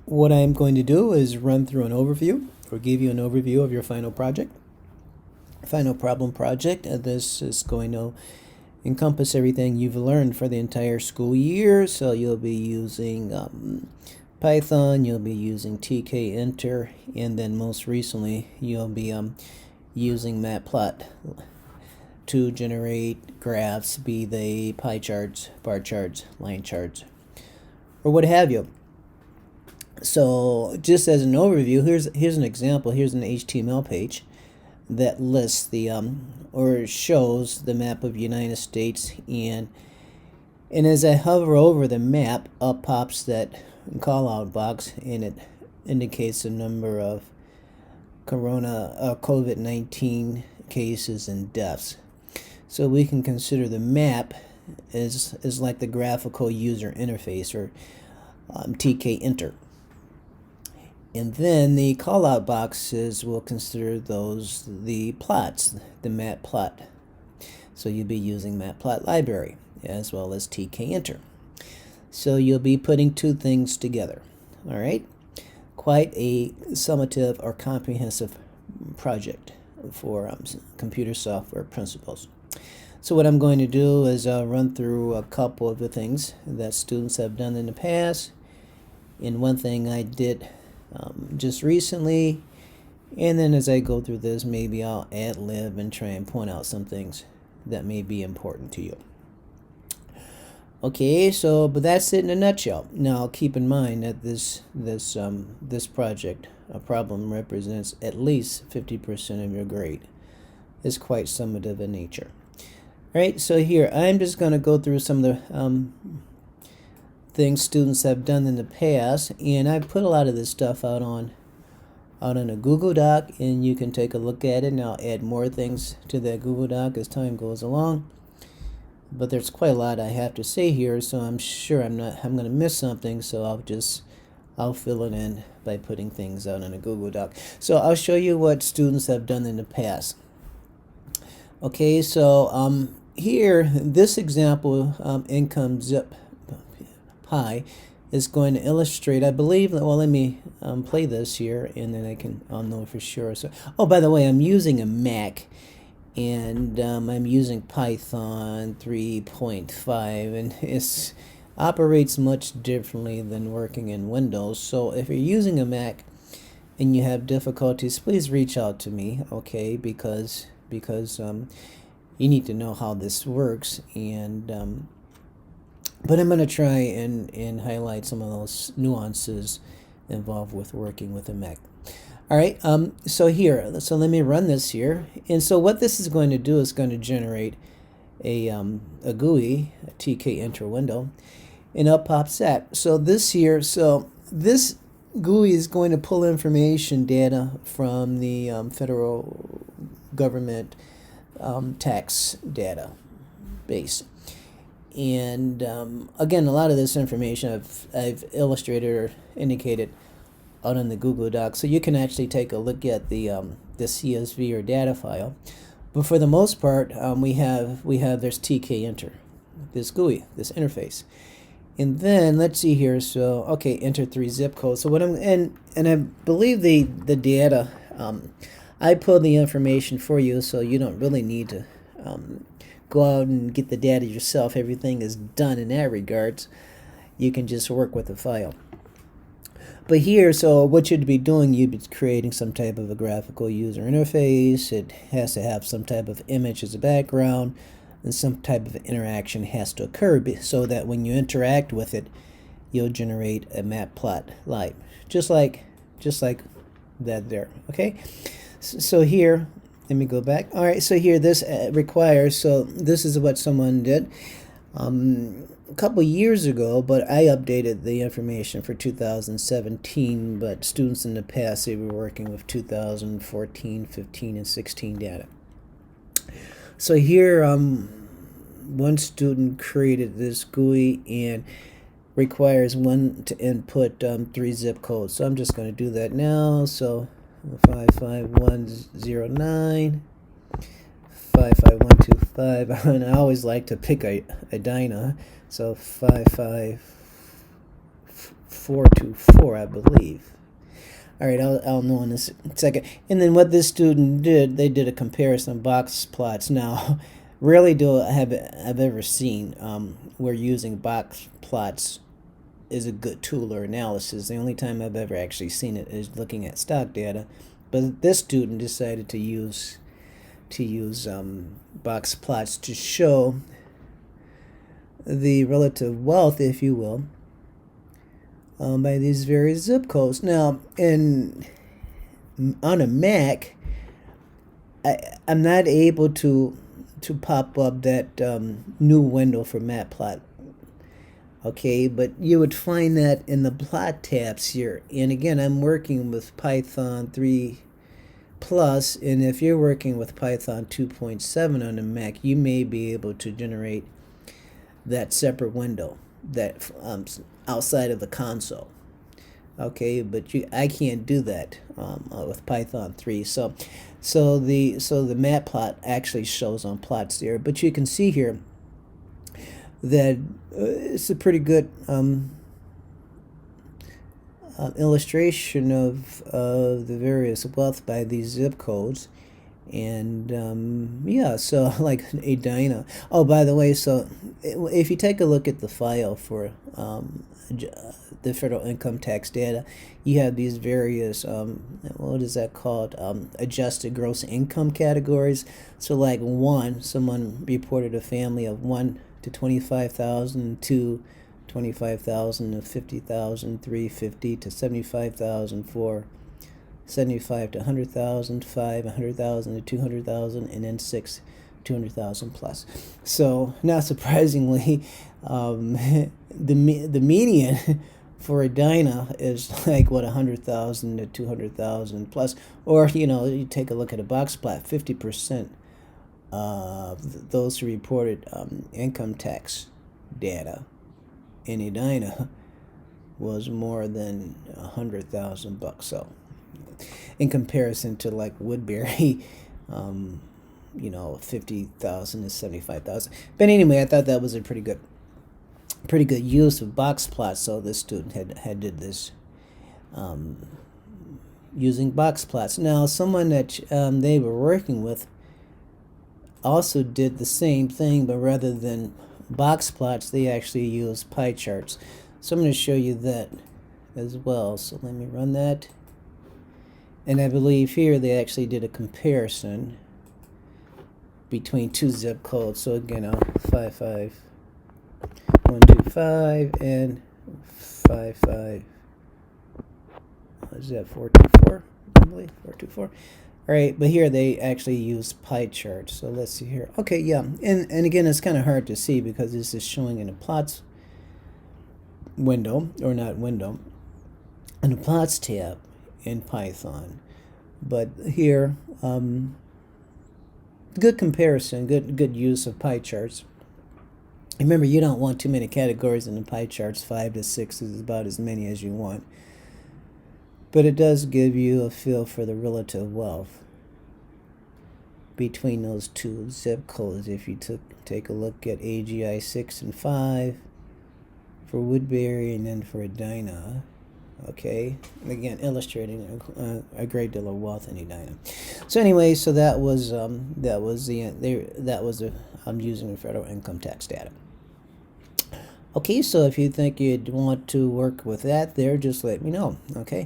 What I'm going to do is run through an overview or give you an overview of your final problem project. This is going to encompass everything you've learned for the entire school year. So you'll be using Python, you'll be using tk-enter, and then most recently you'll be using matplot to generate graphs, be they pie charts, bar charts, line charts, or what have you. So just as an overview, here's an example. Here's an HTML page that lists the or shows the map of the United States, and as I hover over the map, up pops that call out box, and it indicates the number of COVID-19 cases and deaths. So we can consider the map as like the graphical user interface, or tk-enter. And then the call-out boxes, will consider those the plots, the matplot. So you'll be using matplot library as well as tk-enter. So you'll be putting two things together. All right, quite a summative or comprehensive project for computer software principles. So what I'm going to do is run through a couple of the things that students have done in the past, and one thing I did just recently, and then as I go through this, maybe I'll ad-lib and try and point out some things that may be important to you. Okay, so but that's it in a nutshell. Now keep in mind that this project, a problem, represents at least 50% of your grade. It's quite summative in nature. All right, so here I'm just going to go through some of the things students have done in the past, and I've put a lot of this stuff out on a Google Doc, and you can take a look at it, and I'll add more things to that Google Doc as time goes along. But there's quite a lot I have to say here, so I'm sure I'm going to miss something, so I'll fill it in by putting things out on a Google Doc. So I'll show you what students have done in the past. Okay, so here, this example, income zip pie, is going to illustrate, I believe, well, let me play this here, and then I'll know for sure. So, oh, by the way, I'm using a Mac, and I'm using Python 3.5, and it operates much differently than working in Windows. So if you're using a Mac and you have difficulties, please reach out to me, okay, because you need to know how this works, and but I'm going to try and highlight some of those nuances involved with working with a Mac. All right, so let me run this here. And so what this is going to do is going to generate a GUI, a tk-enter window, and up pops that. So this GUI is going to pull information data from the federal government tax data base. And again, a lot of this information I've illustrated or indicated out on the Google Doc, so you can actually take a look at the CSV or data file. But for the most part, we have there's tk-enter, this GUI, this interface, and then let's see here. So okay, enter 3 zip codes. So what and I believe the data, I pull the information for you, so you don't really need to go out and get the data yourself. Everything is done in that regards. You can just work with the file. But here, so what you'd be doing, you'd be creating some type of a graphical user interface. It has to have some type of image as a background, and some type of interaction has to occur so that when you interact with it, you'll generate a matplot live, just like that there. Okay, so here, let me go back. All right, so here this requires, so this is what someone did a couple years ago, but I updated the information for 2017, but students in the past, they were working with 2014, 15, and 16 data. So here, one student created this GUI and requires one to input 3 zip codes. So I'm just going to do that now. So 55109, 55125, and I always like to pick a dyna. So 554 424, I believe. All right, I'll know in a second. And then what this student did, they did a comparison of box plots. Now, rarely do I've ever seen where using box plots is a good tool or analysis. The only time I've ever actually seen it is looking at stock data. But this student decided to use box plots to show the relative wealth, if you will, by these various zip codes. Now, on a Mac, I'm not able to pop up that new window for Matplot. Okay, but you would find that in the plot tabs here. And again, I'm working with Python 3 Plus, and if you're working with Python 2.7 on the Mac, you may be able to generate that separate window that outside of the console. Okay, but I can't do that with Python 3. So the matplot actually shows on plots there, but you can see here that it's a pretty good illustration of the various wealth by these zip codes. And yeah, so like Edina. Oh, by the way, so if you take a look at the file for the federal income tax data, you have these various what is that called, adjusted gross income categories. So like someone reported a family of 1 to 25,000, 2 25,000 to 50,000, 350 to 75,000, 4 75 to 100,000, 5 100,000 to 200,000, and then 6 200,000 plus. So not surprisingly, the median for Edina is like what, 100,000 to 200,000 plus. Or you take a look at a box plot, 50% of those who reported income tax data in Edina was more than $100,000. So in comparison to like Woodbury, 50,000 to 75,000. But anyway, I thought that was a pretty good use of box plots. So this student had did this using box plots. Now, someone that they were working with also did the same thing, but rather than box plots, they actually used pie charts. So I'm going to show you that as well. So let me run that. And I believe here they actually did a comparison between two zip codes. So again, 55125 and 55. What is that? 424, I believe. 424. All right, but here they actually use pie charts. So let's see here. Okay, yeah, and again, it's kind of hard to see because this is showing in a plots window, or not window, in a plots tab in Python. But here, good comparison, good use of pie charts. Remember, you don't want too many categories in the pie charts. 5 to 6 is about as many as you want. But it does give you a feel for the relative wealth between those two zip codes. If you take a look at AGI 6 and 5 for Woodbury, and then for Edina. Okay, again, illustrating a great deal of wealth in Edina. So anyway, so that was I'm using the federal income tax data. Okay, so if you think you'd want to work with that there, just let me know. Okay.